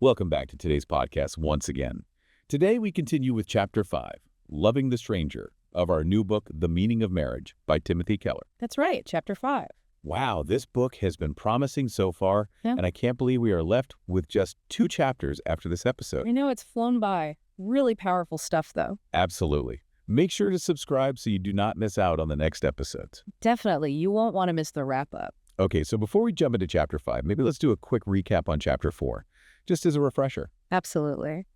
Welcome back to today's podcast once again. Today we continue with Chapter 5, Loving the Stranger, of our new book, The Meaning of Marriage, by Timothy Keller. That's right, Chapter 5. Wow, this book has been promising so far, Yeah. and I can't believe we are left with just 2 chapters after this episode. I know it's flown by. Really powerful stuff, though. Absolutely. Make sure to subscribe so you do not miss out on the next episodes. Definitely. You won't want to miss the wrap-up. Okay, so before we jump into Chapter 5, maybe let's do a quick recap on Chapter 4, just as a refresher. Absolutely.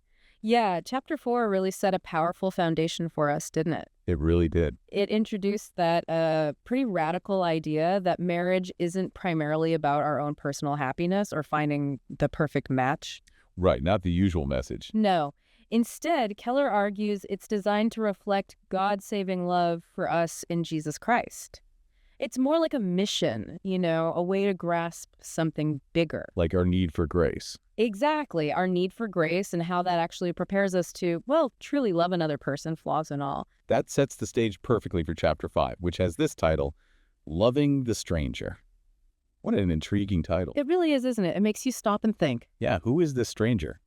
Yeah, Chapter 4 really set a powerful foundation for us, didn't it? It really did. It introduced that pretty radical idea that marriage isn't primarily about our own personal happiness or finding the perfect match. Right, not the usual message. No. Instead, Keller argues it's designed to reflect God's saving love for us in Jesus Christ. It's more like a mission, a way to grasp something bigger. Like our need for grace. Exactly, our need for grace and how that actually prepares us to, truly love another person, flaws and all. That sets the stage perfectly for Chapter 5, which has this title, Loving the Stranger. What an intriguing title. It really is, isn't it? It makes you stop and think. Yeah, who is this stranger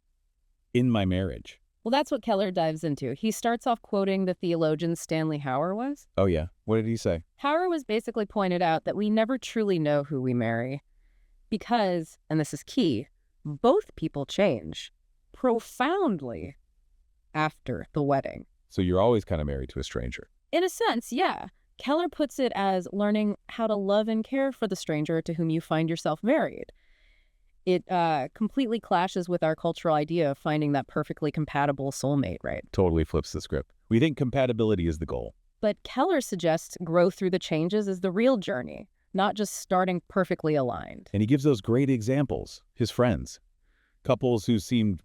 in my marriage? Well, that's what Keller dives into. He starts off quoting the theologian Stanley Hauer was. Oh, yeah. What did he say? Hauer was basically pointed out that we never truly know who we marry because, and this is key, both people change profoundly after the wedding. So you're always kind of married to a stranger. In a sense, yeah. Keller puts it as learning how to love and care for the stranger to whom you find yourself married. It completely clashes with our cultural idea of finding that perfectly compatible soulmate, right? Totally flips the script. We think compatibility is the goal. But Keller suggests growth through the changes is the real journey, not just starting perfectly aligned. And he gives those great examples, his friends. Couples who seemed,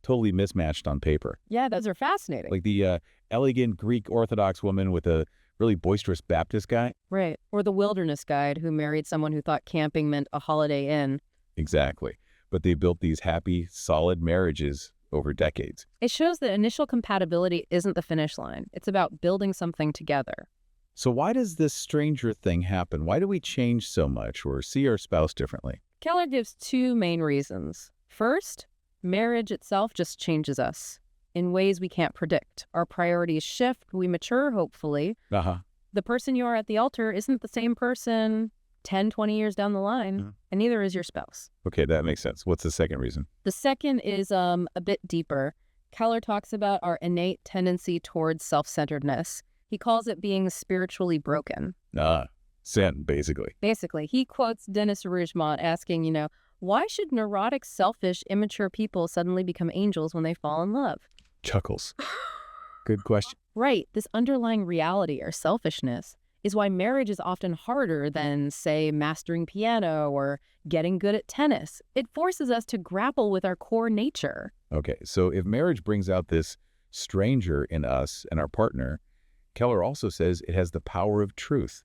totally mismatched on paper. Yeah, those are fascinating. Like the elegant Greek Orthodox woman with a really boisterous Baptist guy. Right. Or the wilderness guide who married someone who thought camping meant a holiday inn. Exactly. But they built these happy, solid marriages over decades. It shows that initial compatibility isn't the finish line. It's about building something together. So why does this stranger thing happen? Why do we change so much or see our spouse differently? Keller gives 2 main reasons. First, marriage itself just changes us in ways we can't predict. Our priorities shift, we mature, hopefully. The person you are at the altar isn't the same person 10, 20 years down the line, and neither is your spouse. Okay, that makes sense. What's the second reason? The second is a bit deeper. Keller talks about our innate tendency towards self-centeredness. He calls it being spiritually broken. Sin, basically. Basically, he quotes Dennis Rougemont asking, why should neurotic, selfish, immature people suddenly become angels when they fall in love? Chuckles. Good question. Right. This underlying reality or selfishness is why marriage is often harder than, say, mastering piano or getting good at tennis. It forces us to grapple with our core nature. Okay, so if marriage brings out this stranger in us and our partner, Keller also says it has the power of truth.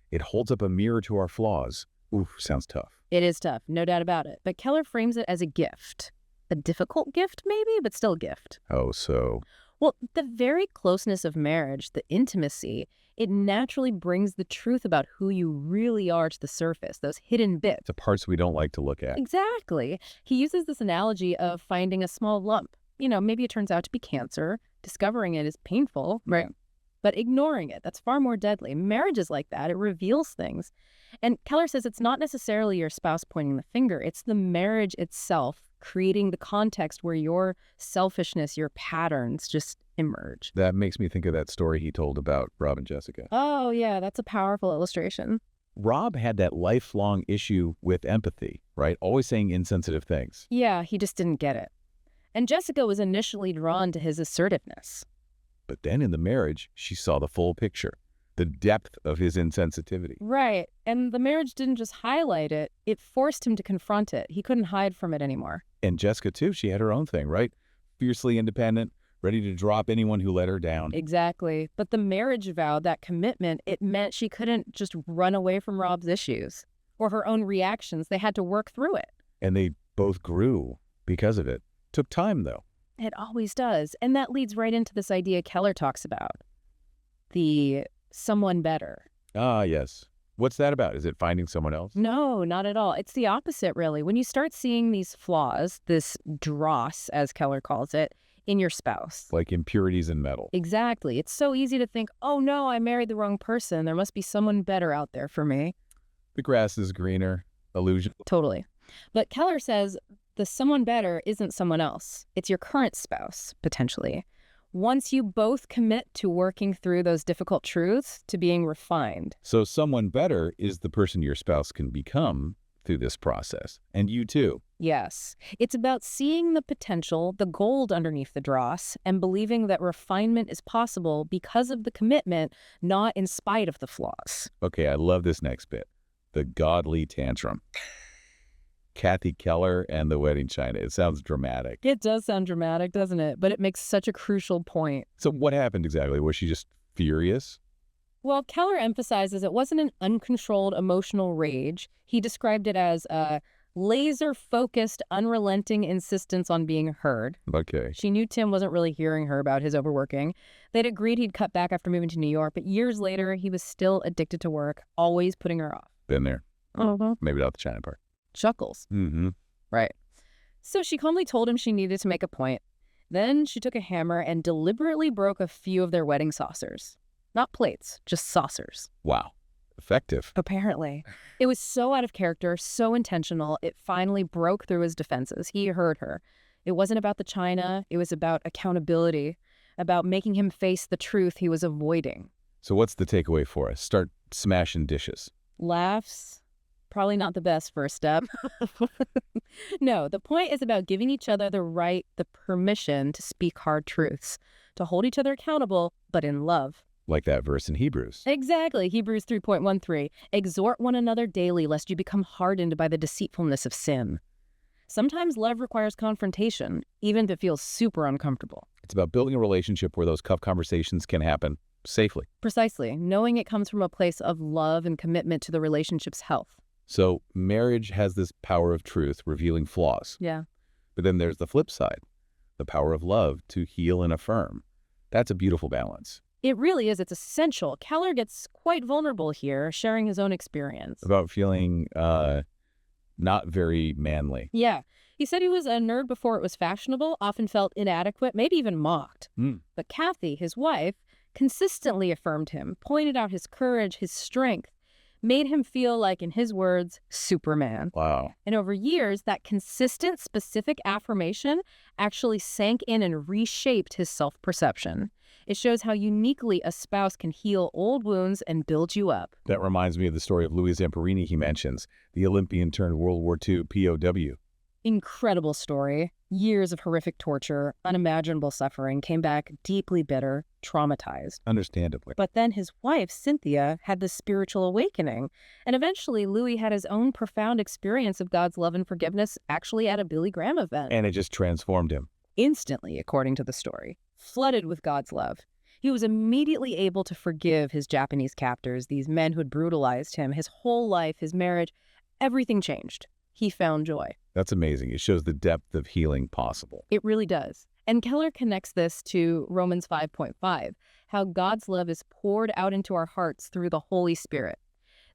It holds up a mirror to our flaws. Ooh, sounds tough. It is tough, no doubt about it. But Keller frames it as a gift. A difficult gift, maybe, but still a gift. Oh, so... Well, the very closeness of marriage, the intimacy, it naturally brings the truth about who you really are to the surface, those hidden bits. The parts we don't like to look at. Exactly. He uses this analogy of finding a small lump. Maybe it turns out to be cancer. Discovering it is painful, right? But ignoring it, that's far more deadly. Marriage is like that. It reveals things. And Keller says it's not necessarily your spouse pointing the finger. It's the marriage itself creating the context where your selfishness, your patterns just emerge. That makes me think of that story he told about Rob and Jessica. Oh, yeah, that's a powerful illustration. Rob had that lifelong issue with empathy, right? Always saying insensitive things. Yeah, he just didn't get it. And Jessica was initially drawn to his assertiveness. But then in the marriage, she saw the full picture, the depth of his insensitivity. Right. And the marriage didn't just highlight it, it forced him to confront it. He couldn't hide from it anymore. And Jessica, too, she had her own thing, right? Fiercely independent, ready to drop anyone who let her down. Exactly. But the marriage vow, that commitment, it meant she couldn't just run away from Rob's issues or her own reactions. They had to work through it. And they both grew because of it. Took time, though. It always does. And that leads right into this idea Keller talks about. The someone better. Ah, yes. What's that about? Is it finding someone else? No, not at all. It's the opposite, really. When you start seeing these flaws, this dross, as Keller calls it, in your spouse. Like impurities in metal. Exactly. It's so easy to think, oh no, I married the wrong person. There must be someone better out there for me. The grass is greener. Illusion. Totally. But Keller says the someone better isn't someone else. It's your current spouse, potentially. Once you both commit to working through those difficult truths, to being refined. So someone better is the person your spouse can become through this process. And you too. Yes. It's about seeing the potential, the gold underneath the dross, and believing that refinement is possible because of the commitment, not in spite of the flaws. Okay, I love this next bit. The godly tantrum. Timothy Keller and the wedding china. It sounds dramatic. It does sound dramatic, doesn't it? But it makes such a crucial point. So what happened exactly? Was she just furious? Well, Keller emphasizes it wasn't an uncontrolled emotional rage. He described it as a laser-focused, unrelenting insistence on being heard. Okay. She knew Tim wasn't really hearing her about his overworking. They'd agreed he'd cut back after moving to New York, but years later, he was still addicted to work, always putting her off. Been there. Uh-huh. Maybe not the china part. Chuckles. Mm-hmm. Right. So she calmly told him she needed to make a point. Then she took a hammer and deliberately broke a few of their wedding saucers. Not plates, just saucers. Wow. Effective. Apparently. It was so out of character, so intentional, it finally broke through his defenses. He heard her. It wasn't about the china. It was about accountability, about making him face the truth he was avoiding. So what's the takeaway for us? Start smashing dishes. Laughs. Probably not the best first step. No, the point is about giving each other the right, the permission to speak hard truths, to hold each other accountable, but in love. Like that verse in Hebrews. Exactly. Hebrews 3.13. Exhort one another daily, lest you become hardened by the deceitfulness of sin. Sometimes love requires confrontation, even if it feels super uncomfortable. It's about building a relationship where those tough conversations can happen safely. Precisely. Knowing it comes from a place of love and commitment to the relationship's health. So marriage has this power of truth revealing flaws. Yeah. But then there's the flip side, the power of love to heal and affirm. That's a beautiful balance. It really is. It's essential. Keller gets quite vulnerable here, sharing his own experience. About feeling not very manly. Yeah. He said he was a nerd before it was fashionable, often felt inadequate, maybe even mocked. But Kathy, his wife, consistently affirmed him, pointed out his courage, his strength, made him feel like, in his words, Superman. Wow. And over years, that consistent, specific affirmation actually sank in and reshaped his self-perception. It shows how uniquely a spouse can heal old wounds and build you up. That reminds me of the story of Louis Zamperini he mentions, the Olympian turned World War II POW. Incredible story. Years of horrific torture, unimaginable suffering, came back deeply bitter, traumatized. Understandably. But then his wife, Cynthia, had this spiritual awakening. And eventually, Louis had his own profound experience of God's love and forgiveness actually at a Billy Graham event. And it just transformed him. Instantly, according to the story. Flooded with God's love. He was immediately able to forgive his Japanese captors, these men who had brutalized him. His whole life, his marriage, everything changed. He found joy. That's amazing. It shows the depth of healing possible. It really does. And Keller connects this to Romans 5.5, how God's love is poured out into our hearts through the Holy Spirit.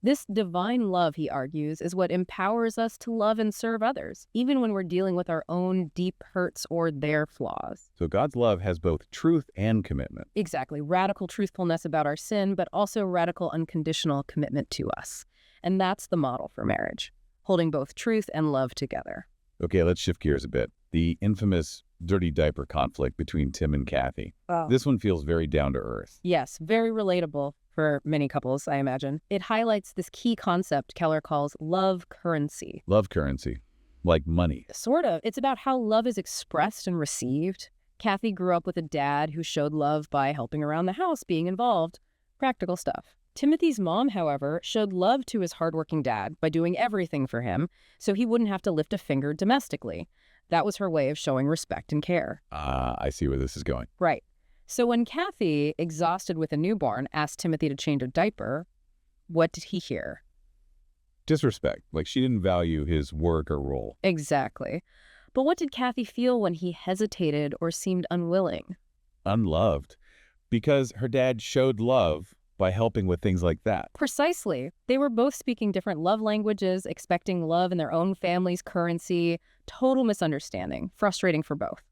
This divine love, he argues, is what empowers us to love and serve others, even when we're dealing with our own deep hurts or their flaws. So God's love has both truth and commitment. Exactly. Radical truthfulness about our sin, but also radical unconditional commitment to us. And that's the model for marriage, holding both truth and love together. Okay, let's shift gears a bit. The infamous dirty diaper conflict between Tim and Kathy. Oh. This one feels very down to earth. Yes, very relatable for many couples, I imagine. It highlights this key concept Keller calls love currency. Love currency, like money. Sort of. It's about how love is expressed and received. Kathy grew up with a dad who showed love by helping around the house, being involved. Practical stuff. Timothy's mom, however, showed love to his hardworking dad by doing everything for him so he wouldn't have to lift a finger domestically. That was her way of showing respect and care. I see where this is going. Right. So when Kathy, exhausted with a newborn, asked Timothy to change a diaper, what did he hear? Disrespect. Like she didn't value his work or role. Exactly. But what did Kathy feel when he hesitated or seemed unwilling? Unloved. Because her dad showed love by helping with things like that. Precisely. They were both speaking different love languages, expecting love in their own family's currency. Total misunderstanding. Frustrating for both.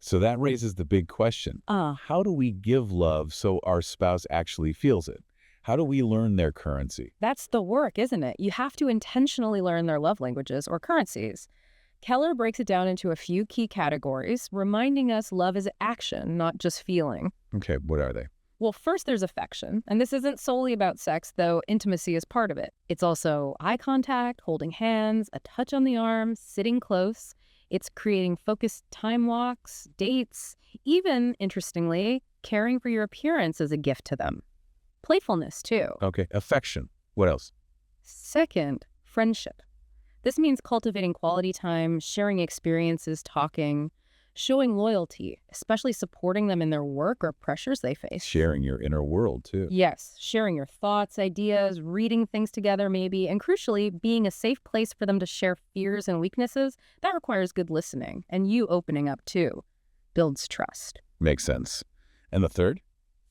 So that raises the big question. How do we give love so our spouse actually feels it? How do we learn their currency? That's the work, isn't it? You have to intentionally learn their love languages or currencies. Keller breaks it down into a few key categories, reminding us love is action, not just feeling. Okay, what are they? Well, first there's affection, and this isn't solely about sex, though intimacy is part of it. It's also eye contact, holding hands, a touch on the arm, sitting close. It's creating focused time walks, dates, even, interestingly, caring for your appearance as a gift to them. Playfulness, too. Okay, affection. What else? Second, friendship. This means cultivating quality time, sharing experiences, talking, showing loyalty, especially supporting them in their work or pressures they face. Sharing your inner world, too. Yes, sharing your thoughts, ideas, reading things together maybe, and crucially, being a safe place for them to share fears and weaknesses. That requires good listening, and you opening up too. Builds trust. Makes sense. And the third?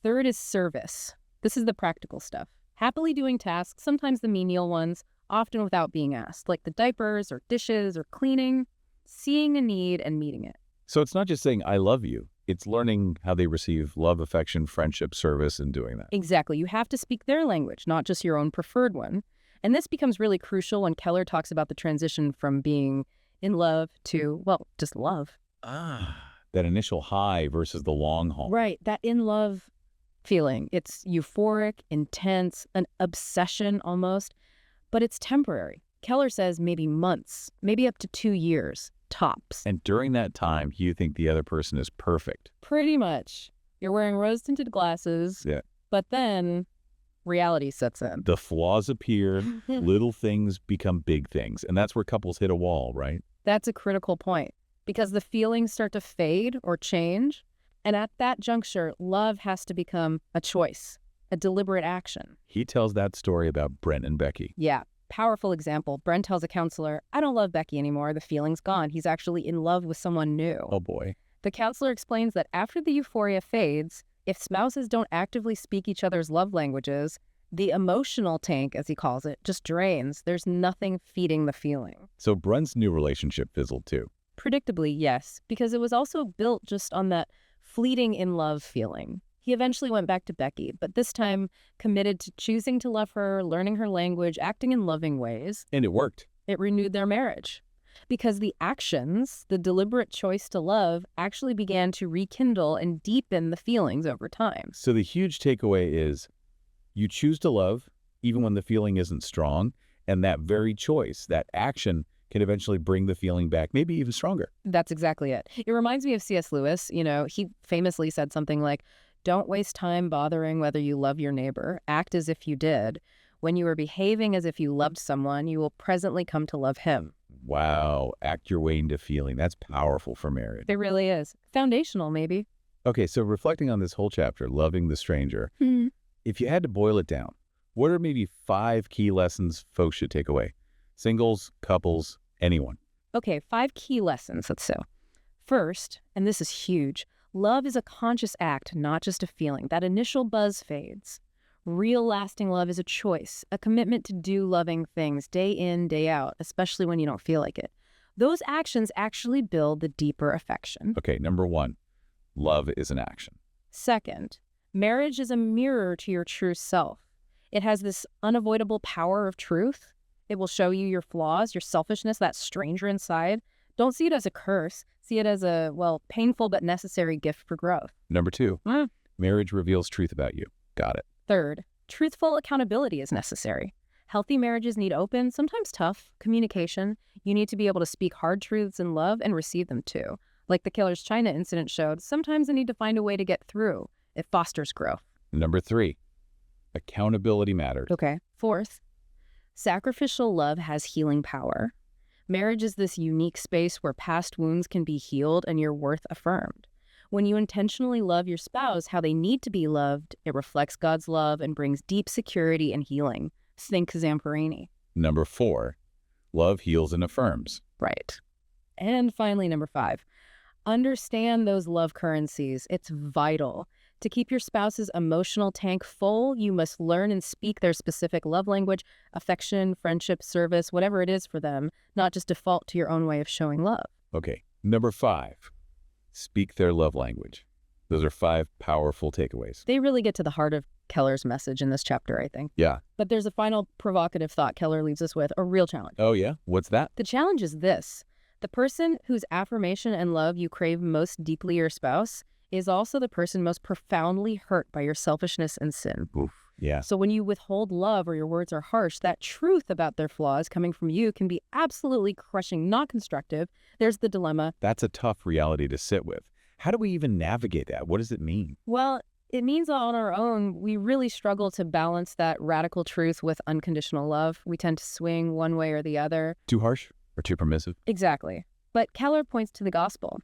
Third is service. This is the practical stuff. Happily doing tasks, sometimes the menial ones, often without being asked, like the diapers or dishes or cleaning, seeing a need and meeting it. So it's not just saying, I love you. It's learning how they receive love, affection, friendship, service, and doing that. Exactly. You have to speak their language, not just your own preferred one. And this becomes really crucial when Keller talks about the transition from being in love to, well, just love. That initial high versus the long haul. Right. That in love feeling. It's euphoric, intense, an obsession almost, but it's temporary. Keller says maybe months, maybe up to 2 years, tops. And during that time, you think the other person is perfect. Pretty much. You're wearing rose-tinted glasses, Yeah. but then reality sets in. The flaws appear, little things become big things. And that's where couples hit a wall, right? That's a critical point because the feelings start to fade or change. And at that juncture, love has to become a choice, a deliberate action. He tells that story about Brent and Becky. Yeah. Powerful example. Brent tells a counselor, I don't love Becky anymore. The feeling's gone. He's actually in love with someone new. Oh, boy. The counselor explains that after the euphoria fades, if spouses don't actively speak each other's love languages, the emotional tank, as he calls it, just drains. There's nothing feeding the feeling. So Brent's new relationship fizzled too. Predictably, yes, because it was also built just on that fleeting in love feeling. He eventually went back to Becky, but this time committed to choosing to love her, learning her language, acting in loving ways. And it worked. It renewed their marriage. Because the actions, the deliberate choice to love, actually began to rekindle and deepen the feelings over time. So the huge takeaway is you choose to love even when the feeling isn't strong, and that very choice, that action, can eventually bring the feeling back, maybe even stronger. That's exactly it. It reminds me of C.S. Lewis. You know, he famously said something like, don't waste time bothering whether you love your neighbor. Act as if you did. When you are behaving as if you loved someone, you will presently come to love him. Wow. Act your way into feeling. That's powerful for marriage. It really is. Foundational, maybe. Okay, so reflecting on this whole chapter, loving the stranger, if you had to boil it down, what are maybe 5 key lessons folks should take away? Singles, couples, anyone. Okay, 5 key lessons, let's say. First, and this is huge, love is a conscious act, not just a feeling. That initial buzz fades. Real lasting love is a choice, a commitment to do loving things day in, day out, especially when you don't feel like it. Those actions actually build the deeper affection. Okay, number 1, love is an action. Second, marriage is a mirror to your true self. It has this unavoidable power of truth. It will show you your flaws, your selfishness, that stranger inside. Don't see it as a curse. See it as a, well, painful but necessary gift for growth. Number 2, marriage reveals truth about you. Got it. Third, truthful accountability is necessary. Healthy marriages need open, sometimes tough, communication. You need to be able to speak hard truths in love and receive them too. Like the Keller's China incident showed, sometimes they need to find a way to get through. It fosters growth. Number 3, accountability matters. Okay. Fourth, sacrificial love has healing power. Marriage is this unique space where past wounds can be healed and your worth affirmed. When you intentionally love your spouse how they need to be loved, it reflects God's love and brings deep security and healing. Think Zamperini. Number 4, love heals and affirms. Right. And finally, number 5, understand those love currencies. It's vital. To keep your spouse's emotional tank full, you must learn and speak their specific love language, affection, friendship, service, whatever it is for them, not just default to your own way of showing love. Okay, number 5, speak their love language. Those are 5 powerful takeaways. They really get to the heart of Keller's message in this chapter, I think. Yeah. But there's a final provocative thought Keller leaves us with, a real challenge. Oh, yeah? What's that? The challenge is this. The person whose affirmation and love you crave most deeply, your spouse, is also the person most profoundly hurt by your selfishness and sin. Oof. Yeah. So when you withhold love or your words are harsh, that truth about their flaws coming from you can be absolutely crushing, not constructive. There's the dilemma. That's a tough reality to sit with. How do we even navigate that? What does it mean? Well, it means on our own, we really struggle to balance that radical truth with unconditional love. We tend to swing one way or the other. Too harsh or too permissive? Exactly. But Keller points to the gospel.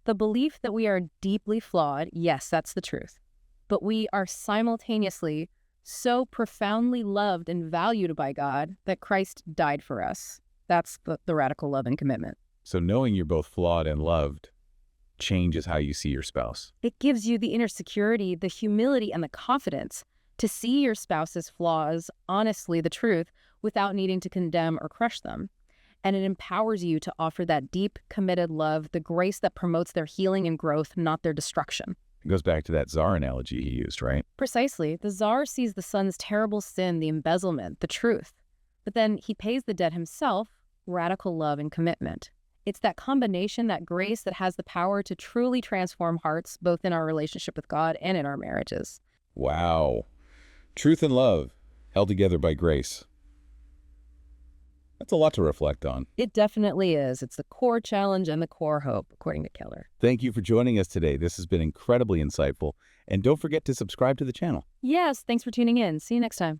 The belief that we are deeply flawed, yes, that's the truth. But we are simultaneously so profoundly loved and valued by God that Christ died for us. That's the radical love and commitment. So knowing you're both flawed and loved changes how you see your spouse. It gives you the inner security, the humility, and the confidence to see your spouse's flaws, honestly, the truth, without needing to condemn or crush them. And it empowers you to offer that deep, committed love, the grace that promotes their healing and growth, not their destruction. It goes back to that czar analogy he used, right? Precisely. The czar sees the son's terrible sin, the embezzlement, the truth. But then he pays the debt himself, radical love and commitment. It's that combination, that grace that has the power to truly transform hearts, both in our relationship with God and in our marriages. Wow. Truth and love held together by grace. That's a lot to reflect on. It definitely is. It's the core challenge and the core hope, according to Keller. Thank you for joining us today. This has been incredibly insightful. And don't forget to subscribe to the channel. Yes, thanks for tuning in. See you next time.